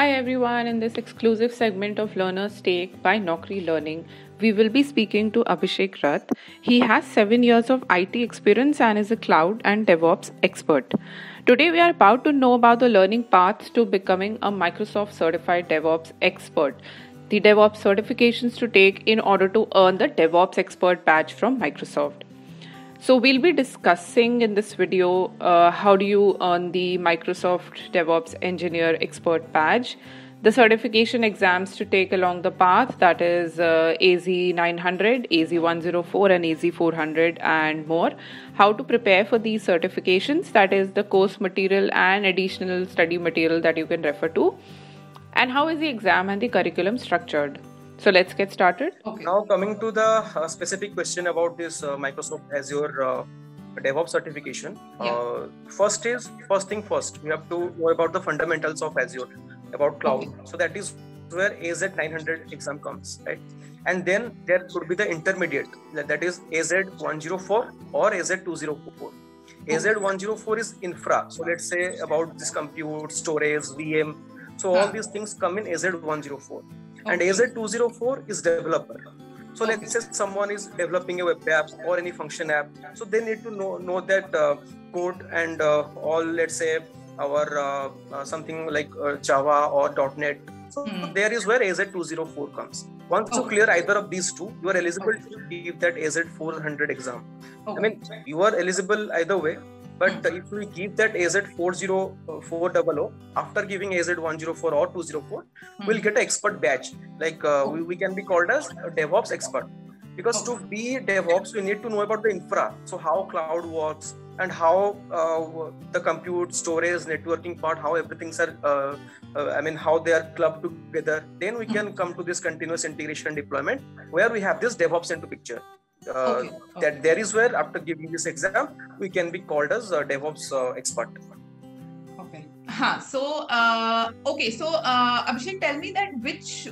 Hi everyone, in this exclusive segment of Learner's Take by Naukri Learning, we will be speaking to Abhishek Rath. He has 7 years of IT experience and is a cloud and DevOps expert. Today we are about to know about the learning path to becoming a Microsoft certified DevOps expert. The DevOps certifications to take in order to earn the DevOps expert badge from Microsoft. So we'll be discussing in this video how do you earn the Microsoft DevOps Engineer Expert badge, the certification exams to take along the path, that is AZ900, AZ104 and AZ400 and more, how to prepare for these certifications, that is the course material and additional study material that you can refer to, and how is the exam and the curriculum structured. So let's get started. Okay. Now coming to the specific question about this Microsoft Azure DevOps certification. First thing first, we have to know about the fundamentals of Azure, about cloud. Okay. So that is where AZ900 exam comes, right? And then there could be the intermediate, that is AZ104 or AZ204. Okay. AZ104 is infra. So let's say about this compute, storage, VM. So all these things come in AZ104. And AZ204 is developer. So let's say someone is developing a web app or any function app. So they need to know that code and all, let's say, our something like Java or .NET. So there is where AZ204 comes. Once you clear either of these two, you are eligible to give that AZ400 exam. I mean, you are eligible either way. But if we give that AZ400 after giving AZ104 or 204, we'll get an expert badge. Like we can be called as a DevOps expert. Because to be DevOps, we need to know about the infra. So how cloud works and how the compute, storage, networking part, how everything's are, how they are clubbed together. Then we can come to this continuous integration deployment where we have this DevOps into picture. That there is where after giving this exam we can be called as a DevOps expert. Okay. So Abhishek, tell me that which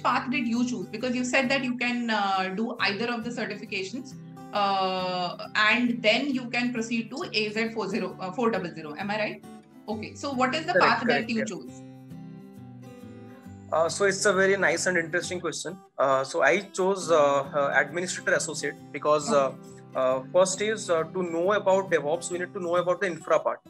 path did you choose? Because you said that you can do either of the certifications and then you can proceed to AZ400. Am I right? Okay. So what is the path that you chose? So it's a very nice and interesting question. So I chose Administrator Associate because first is to know about DevOps, we need to know about the infra part.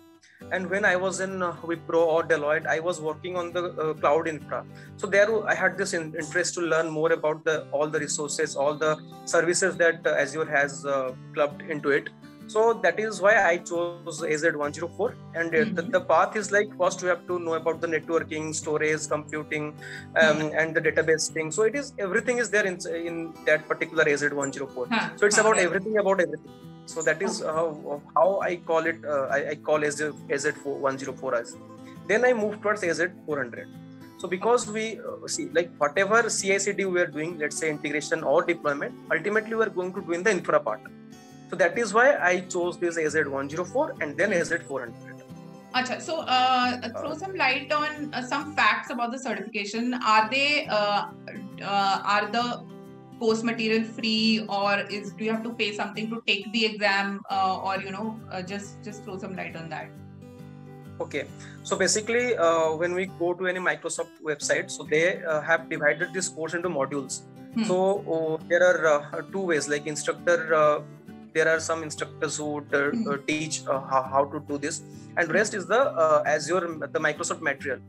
And when I was in Wipro or Deloitte, I was working on the cloud infra. So there I had this interest to learn more about all the resources, all the services that Azure has clubbed into it. So that is why I chose AZ104. And the path is like, first we have to know about the networking, storage, computing, and the database thing. So everything is there in that particular AZ104. So it's about everything. So that is how I call it. I call AZ104 as. Then I moved towards AZ400. So because we see, like whatever CI/CD we are doing, let's say integration or deployment, ultimately we are going to do in the infra part. So that is why I chose this AZ104 and then AZ400. Achha, so throw some light on some facts about the certification. Are the course material free, or do you have to pay something to take the exam, or just throw some light on that? Okay, so basically when we go to any Microsoft website, so they have divided this course into modules. So there are two ways, like instructor. There are some instructors who teach how to do this, and rest is the Azure, the Microsoft material.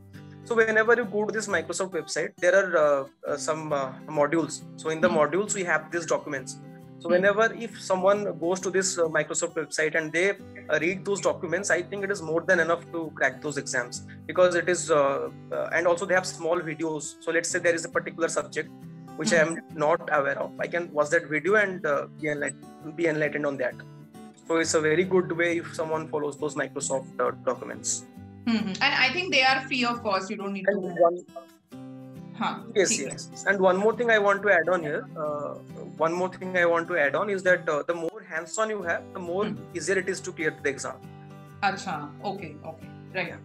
So whenever you go to this Microsoft website, there are some modules. So in the modules, we have these documents. So if someone goes to this Microsoft website and they read those documents, I think it is more than enough to crack those exams, because it is, and also they have small videos. So let's say there is a particular subject which I am not aware of. I can watch that video and be enlightened on that. So it's a very good way if someone follows those Microsoft documents. And I think they are free of cost. You don't need to. Yes. And one more thing I want to add on here. Is that the more hands-on you have, the more easier it is to clear the exam. Achha. Okay. Right.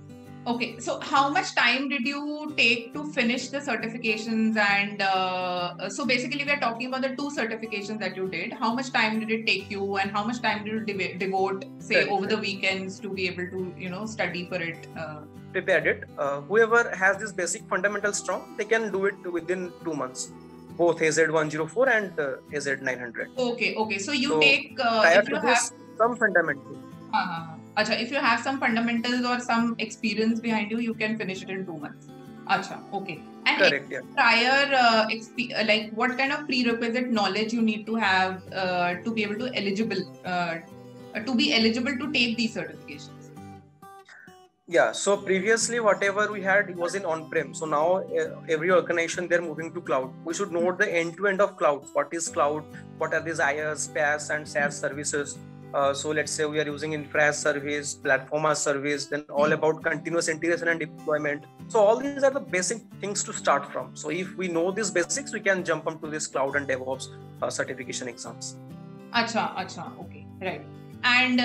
Okay, so how much time did you take to finish the certifications? And so basically, we are talking about the two certifications that you did. How much time did it take you, and how much time did you devote, say, over the weekends to be able to, study for it? Prepared it. Whoever has this basic fundamentals strong, they can do it within 2 months. Both AZ104 and AZ900. Okay. So you take if you have some fundamentals. Acha, if you have some fundamentals or some experience behind you, you can finish it in 2 months. Acha, okay. And correct, yeah. Prior, like what kind of prerequisite knowledge you need to have to be able to be eligible to take these certifications? Yeah, so previously whatever we had, it was in on-prem. So now every organization, they're moving to cloud. We should know the end-to-end of cloud. What is cloud? What are these IaaS, PaaS and SaaS services? So let's say we are using infra as service, platform as service, then all about continuous integration and deployment. So all these are the basic things to start from. So if we know these basics, we can jump onto this cloud and DevOps certification exams. Acha, okay, right. And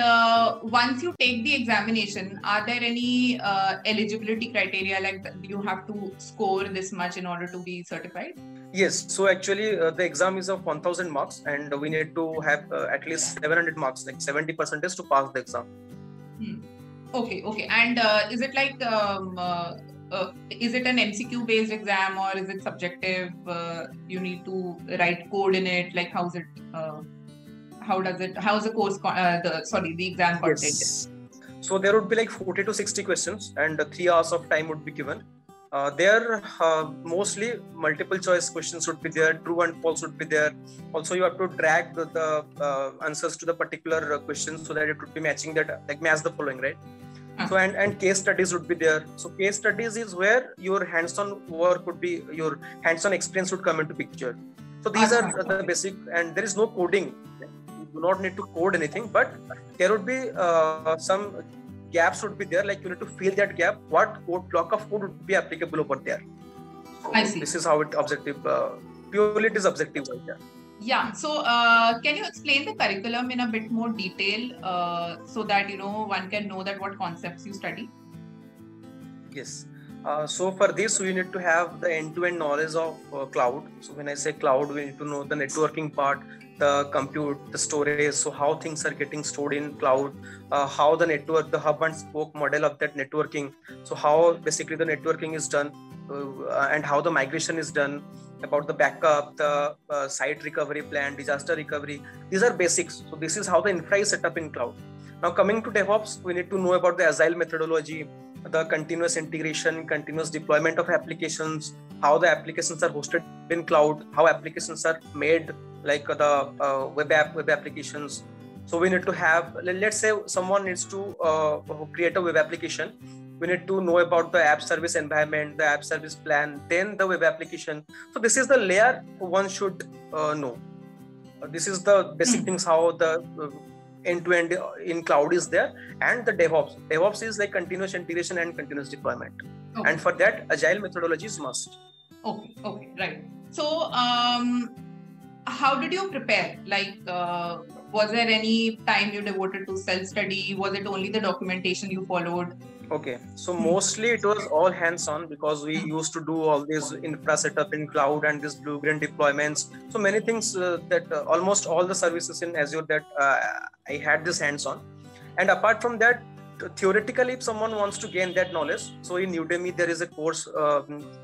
once you take the examination, are there any eligibility criteria, like you have to score this much in order to be certified? Yes, so actually the exam is of 1000 marks and we need to have at least 700 marks, like 70% to pass the exam. Okay. And is it like, is it an MCQ based exam or is it subjective? You need to write code in it, like how's it? How is the course, the exam content? Yes. So there would be like 40 to 60 questions and 3 hours of time would be given. There mostly multiple choice questions would be there, true and false would be there. Also you have to drag the answers to the particular question so that it would be matching that, like match the following, right? So and case studies would be there. So case studies is where your hands-on work would be, your hands-on experience would come into picture. So these are the basic, and there is no coding. You do not need to code anything, but there would be some gaps would be there, like you need to fill that gap. What block of code would be applicable over there? So I see. This is how it objective, purely it is objective right there. Yeah. So can you explain the curriculum in a bit more detail so that one can know that what concepts you study? Yes. So for this, we need to have the end-to-end knowledge of cloud. So when I say cloud, we need to know the networking part, the compute, the storage, so how things are getting stored in cloud, how the network, the hub and spoke model of that networking, so how basically the networking is done and how the migration is done, about the backup, the site recovery plan, disaster recovery. These are basics. So this is how the infra is set up in cloud. Now coming to DevOps, we need to know about the agile methodology, the continuous integration, continuous deployment of applications, how the applications are hosted in cloud, how applications are made, like the web applications. So we need to have, let's say someone needs to create a web application. We need to know about the app service environment, the app service plan, then the web application. So this is the layer one should know. This is the basic things, how the end-to-end in cloud is there. And the DevOps is like continuous integration and continuous deployment. And for that, agile methodology is must. Okay, right. So how did you prepare? Like, was there any time you devoted to self-study? Was it only the documentation you followed? Okay, so mostly it was all hands-on because we used to do all this infra setup in cloud and these blue-green deployments. So many things that almost all the services in Azure that I had this hands-on. And apart from that, theoretically, if someone wants to gain that knowledge, so in Udemy there is a course.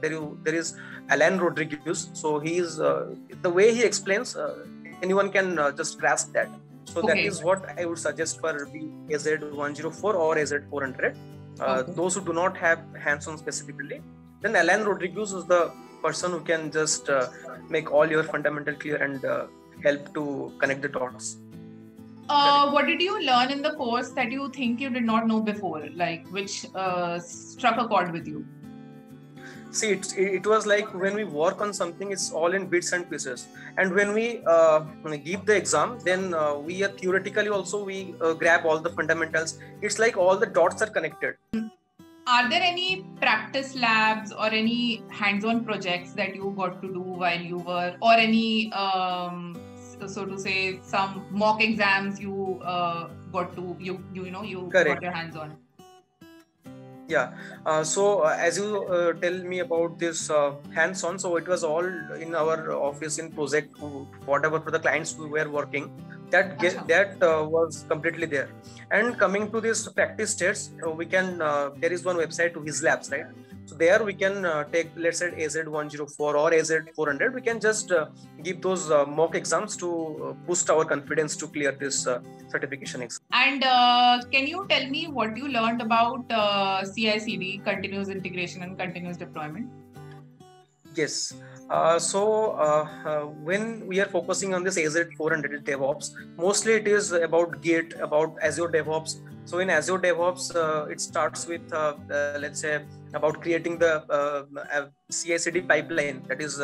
There is Alan Rodriguez. So he is the way he explains, anyone can just grasp that. So that is what I would suggest for AZ104 or AZ400. Those who do not have hands-on specifically, then Alan Rodriguez is the person who can just make all your fundamental clear and help to connect the dots. What did you learn in the course that you think you did not know before, like which struck a chord with you? See, it was like when we work on something, it's all in bits and pieces. And when we give the exam, then we theoretically also we grab all the fundamentals. It's like all the dots are connected. Are there any practice labs or any hands-on projects that you got to do while you were, or any, so to say, some mock exams you got to, you got your hands on? Yeah. As you tell me about this hands-on, so it was all in our office in project, whatever for the clients we were working. That was completely there. And coming to this practice states, we can there is one website, His Labs, right? So there we can take, let's say, AZ104 or AZ400. We can just give those mock exams to boost our confidence to clear this certification exam. And can you tell me what you learned about CI/CD, continuous integration and continuous deployment? Yes. When we are focusing on this AZ400 DevOps, mostly it is about Git, about Azure DevOps. So in Azure DevOps, it starts with, let's say, about creating the CI/CD pipeline. That is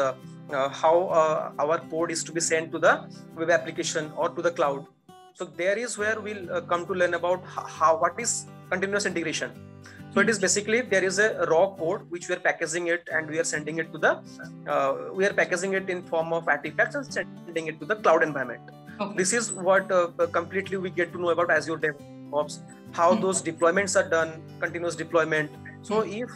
how our code is to be sent to the web application or to the cloud. So there is where we'll come to learn about what is continuous integration. So it is basically, there is a raw code which we are packaging it and we are sending it to the, we are packaging it in form of artifacts and sending it to the cloud environment. Okay. This is what completely we get to know about Azure DevOps, how those deployments are done, continuous deployment. So if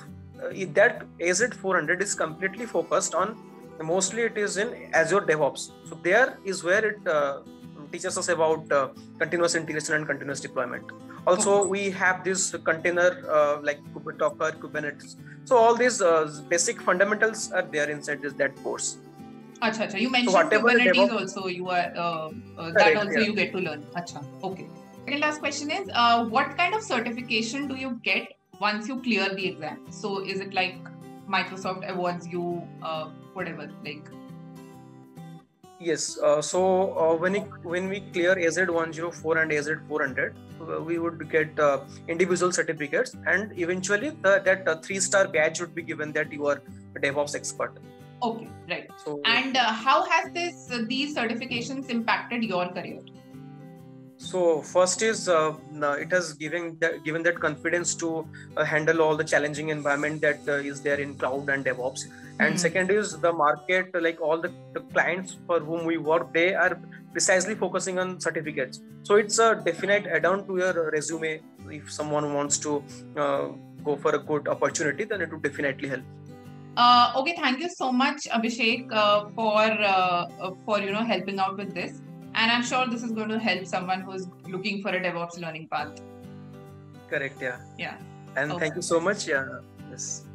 that AZ400 is completely focused on, mostly it is in Azure DevOps. So there is where it teaches us about continuous integration and continuous deployment. Also, we have this container like Docker, Kubernetes. So all these basic fundamentals are there inside that course. Acha. You mentioned Kubernetes also. You are that also you get to learn. Acha. Okay. Second last question is, what kind of certification do you get once you clear the exam? So is it like Microsoft awards you whatever like? Yes. When we clear AZ104 and AZ400, we would get individual certificates, and eventually that 3-star badge would be given that you are a DevOps expert. Okay, right. So, and how has these certifications impacted your career? So first is it has given that confidence to handle all the challenging environment that is there in cloud and DevOps. And second is the market, like all the clients for whom we work, they are precisely focusing on certificates. So it's a definite add-on to your resume. If someone wants to go for a good opportunity, then it would definitely help. Okay, thank you so much, Abhishek, for helping out with this. And I'm sure this is going to help someone who's looking for a DevOps learning path. Correct, yeah. Yeah. And thank you so much. Yeah. Yes.